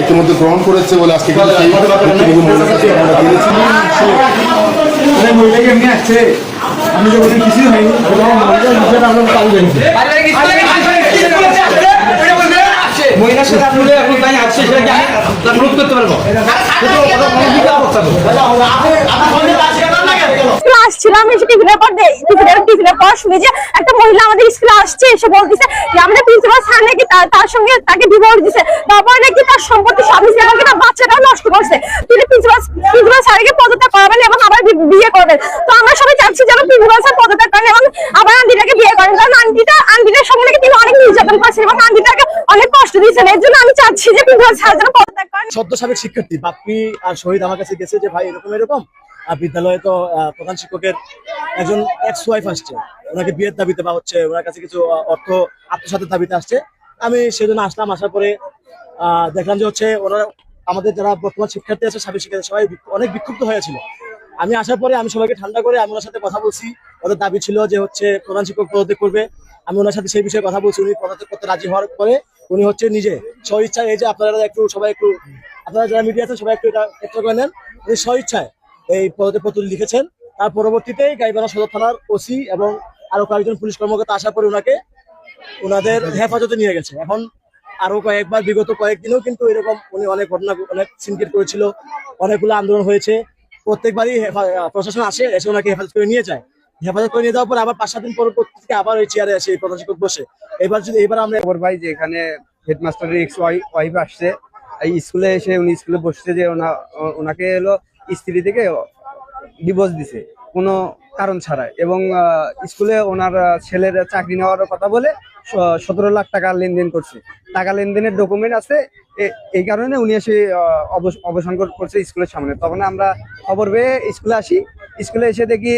ইতিমধ্যে গ্রহণ করেছে বলে আজকে আমি যখন কিছুই হয়নি মহিলার সাথে আপনি এখন তাই আসছে সেটাকে আমি রোধ করতে পারবো আসছিলাম এসে টিফিনের পর শুনি যে একটা মহিলা আমাদের স্কুলে আসছে এসে বলতেছে যে আমাদের প্রিন্সিপাল স্যার নাকি তার সঙ্গে তাকে ডিভোর্স দিছে, তারপর নাকি তার সম্পত্তি স্বামী এবং তার বাচ্চাটাও নষ্ট করছে। তিনি প্রিন্সিপাল স্যারকে পদত্যাগ করাবেন এবং আবার বিয়ে করবেন। তো আমরা সবাই চাচ্ছি যেন প্রিন্সিপাল স্যার পদত্যাগ করেন এবং আবার আন্টিটাকে বিয়ে করেন, কারণ আন্টিটার সঙ্গে নাকি তিনি অনেক নির্যাতন করছেন এবং আন্টিটাকে অনেক কষ্ট দিয়েছেন। এর জন্য আমি চাচ্ছি যে প্রিন্সিপাল স্যার যেন পদত্যাগ করেন। সদ্য সাবেক শিক্ষার্থী বাপ্পি আর শহীদ আমার কাছে গেছে যে ভাই এরকম বিদ্যালয়ে তো প্রধান শিক্ষকের একজন এক্স ওয়াইফ আসছে, ওনাকে বিয়ের দাবিতে বা হচ্ছে ওনার কাছে কিছু অর্থ আত্মসাতের দাবিতে আসছে। আমি সেজন্য আসলাম, আসার পরে দেখলাম যে হচ্ছে ওনারা আমাদের যারা বর্তমান শিক্ষার্থী আছে সাবেক শিক্ষার্থী সবাই অনেক বিক্ষুব্ধ হয়েছিল। আমি আসার পরে আমি সবাইকে ঠান্ডা করে আমি ওনার সাথে কথা বলছি। ওদের দাবি ছিল যে হচ্ছে প্রধান শিক্ষক পদত্যাগ করবে। আমি ওনার সাথে সেই বিষয়ে কথা বলছি। উনি পদত্যাগ করতে রাজি হওয়ার পরে উনি হচ্ছে নিজে স্বইচ্ছায়, এই যে আপনারা যারা মিডিয়া আছেন সবাই একটু এটা ক্ষেত্র করে নেন, উনি স্বইচ্ছায় এই পদত্যাগপত্র লিখেছেন। তার পরবর্তীতে গাইবান্ধা সদর থানার ওসি এবং আরো কয়েকজন পুলিশ কর্মকর্তা আসার পরে ওনাদের হেফাজতে নিয়ে গেছে। এখন আরো কয়েকবার বিগত কয়েকদিনেও কিন্তু এরকম উনি অনেক ঘটনা অনেক সিনকেট করেছিল, অনেকগুলো আন্দোলন হয়েছে। প্রত্যেকবারই প্রশাসন এসে ওনাকে হেফাজত করে নিয়ে যায়। হেফাজত করে নিয়ে যাওয়ার পর আবার 5-7 দিন পরবর্তীতে আবার ওই চেয়ারে আসে প্রধান শিক্ষক বসে। এবার আমরা ভাই যে এখানে হেডমাস্টারের এক্স ওয়াইফ আসছে এই স্কুলে এসে উনি স্কুলে বসছে যে ওনাকে এলো স্ত্রী থেকে ডিভোর্স দিছে কোনো কারণ ছাড়াই, এবং স্কুলে ওনার ছেলের চাকরি নেওয়ার কথা বলে 17 লাখ টাকা লেনদেন করছে। টাকা লেনদেনের ডকুমেন্ট আছে, এই কারণে উনি এসে অবসান করছে স্কুলের সামনে। তখন আমরা খবর পেয়ে স্কুলে আসি। স্কুলে এসে দেখি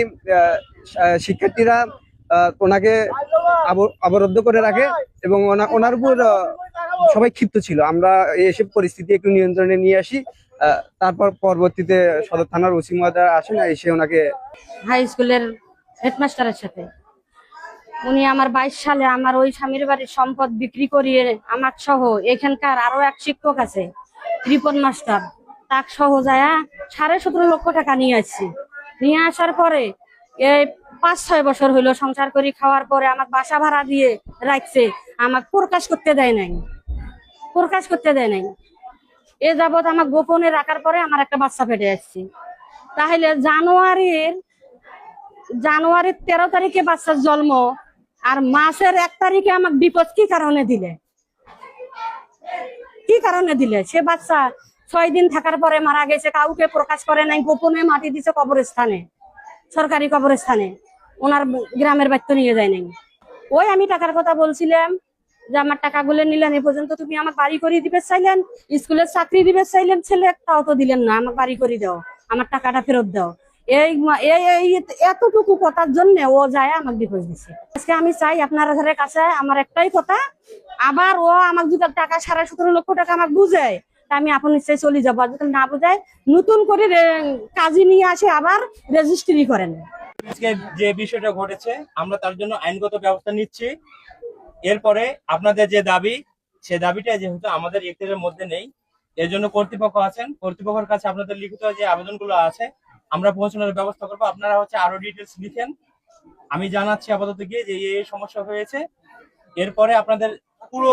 শিক্ষার্থীরা ওনাকে অবরুদ্ধ করে রাখে এবং ওনার উপর সবাই ক্ষিপ্ত ছিল। আমরা এসে পরিস্থিতি একটু নিয়ন্ত্রণে নিয়ে আসি। তারপর পরবর্তীতে সদর থানার ওসি মহোদয় আসেন, এসে ওনাকে হাই স্কুলের হেডমাস্টারের সাথে উনি আমার 22 সালে আমার ওই স্বামীর বাড়ির সম্পদ বিক্রি করিয়ে আমার সহ এখানকার আরো এক শিক্ষক আছে রিপন মাস্টার, তাক সহ যায় 17.5 লক্ষ টাকা নিয়ে আসছি। নিয়ে আসার পরে এই 5-6 বছর হইলো সংসার করি, খাওয়ার পরে আমার বাসা ভাড়া দিয়ে রাখছে, আমাকে প্রকাশ করতে দেয় নাই। এ যাবৎ আমার গোপনে রাখার পরে আমার একটা বাচ্চা পেটে আসছে। তাহলে জানুয়ারির 13 তারিখে বাচ্চার জন্ম, আর মাসের 1 তারিখে আমাকে বিপদ কি কারণে দিলে? সে বাচ্চা 6 দিন থাকার পরে মারা গেছে, কাউকে প্রকাশ করে নাই, গোপনে মাটি দিছে কবরস্থানে, সরকারি কবরস্থানে, ওনার গ্রামের বাড়িতে নিয়ে যায় নাই। ওই আমি টাকার কথা বলছিলাম যে আমার টাকাগুলো নিলেন, এ পর্যন্ত তুমি আমার বাড়ি করে দিবে চাইলেন, স্কুলের চাকরি দিবে চাইলেন, ছেলে তাও তো দিলেন না, আমার বাড়ি করে দাও, আমার টাকাটা ফেরত দাও। এতটুকু কথার জন্য ও যায় আমাকে ডিভোর্স দিছে। আজকে আমি চাই আপনাদের কাছে আমার একটাই কথা, আবার ও আমাকে যদি টাকা 17.5 লক্ষ টাকা আমাকে বুঝায় আমি আপন নিশ্চয়ই চলে যাবো। আর যদি না বুঝায় নতুন করে কাজী নিয়ে আসে আবার রেজিস্ট্রি করেন। যে বিষয়টা ঘটেছে আমরা তার জন্য আইনগত ব্যবস্থা নিচ্ছি। এরপরে আপনাদের যে দাবি, সে দাবিটা যেহেতু আমাদের এখতিয়ারের মধ্যে নেই, এর জন্য কর্তৃপক্ষ আছেন, কর্তৃপক্ষের কাছে আপনাদের লিখিত যে আবেদনগুলো আছে আমরা পৌঁছানোর ব্যবস্থা করবো। আপনারা আরো ডিটেলস লিখেন, আমি জানাচ্ছি আপাতত গিয়ে যে এই সমস্যা হয়েছে। এরপরে আপনাদের পুরো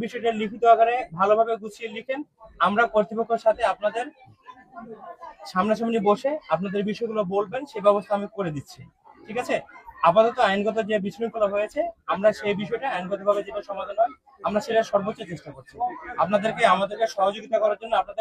বিষয়টা লিখিত আকারে ভালোভাবে গুছিয়ে লিখেন। আমরা কর্তৃপক্ষের সাথে আপনাদের সামনাসামনি বসে আপনাদের বিষয়গুলো বলবেন, সেই ব্যবস্থা আমি করে দিচ্ছি। ঠিক আছে? আপাতত আইনগত যে বিশৃঙ্খলা হয়েছে আমরা সেই বিষয়টা আইনগতভাবে যেটা সমাধান হয় আমরা সেটা সর্বোচ্চ চেষ্টা করছি। আমাদেরকে সহযোগিতা করার জন্য আপনাদের